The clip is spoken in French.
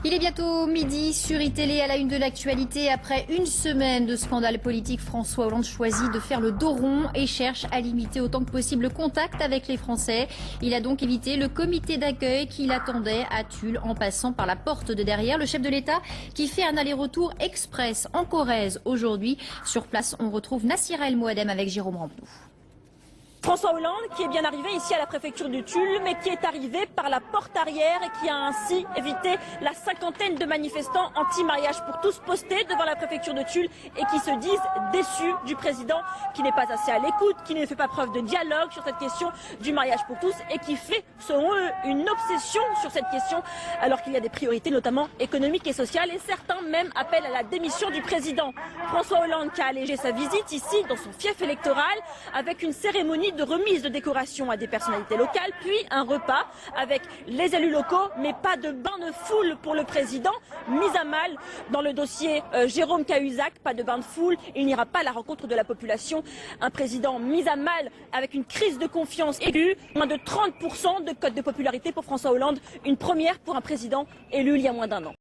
Il est bientôt midi sur iTélé à la une de l'actualité. Après une semaine de scandale politique, François Hollande choisit de faire le dos rond et cherche à limiter autant que possible le contact avec les Français. Il a donc évité le comité d'accueil qui l'attendait à Tulle en passant par la porte de derrière. Le chef de l'État qui fait un aller-retour express en Corrèze aujourd'hui. Sur place, on retrouve Nassira El Moadem avec Jérôme Rampenou. François Hollande qui est bien arrivé ici à la préfecture de Tulle, mais qui est arrivé par la porte arrière et qui a ainsi évité la cinquantaine de manifestants anti-mariage pour tous postés devant la préfecture de Tulle et qui se disent déçus du président qui n'est pas assez à l'écoute, qui ne fait pas preuve de dialogue sur cette question du mariage pour tous et qui fait, selon eux, une obsession sur cette question alors qu'il y a des priorités notamment économiques et sociales et certains même appellent à la démission du président. François Hollande qui a allégé sa visite ici dans son fief électoral avec une cérémonie de remise de décoration à des personnalités locales, puis un repas avec les élus locaux, mais pas de bain de foule pour le président, mis à mal dans le dossier Jérôme Cahuzac, pas de bain de foule, il n'ira pas à la rencontre de la population, un président mis à mal avec une crise de confiance aiguë, moins de 30% de cote de popularité pour François Hollande, une première pour un président élu il y a moins d'un an.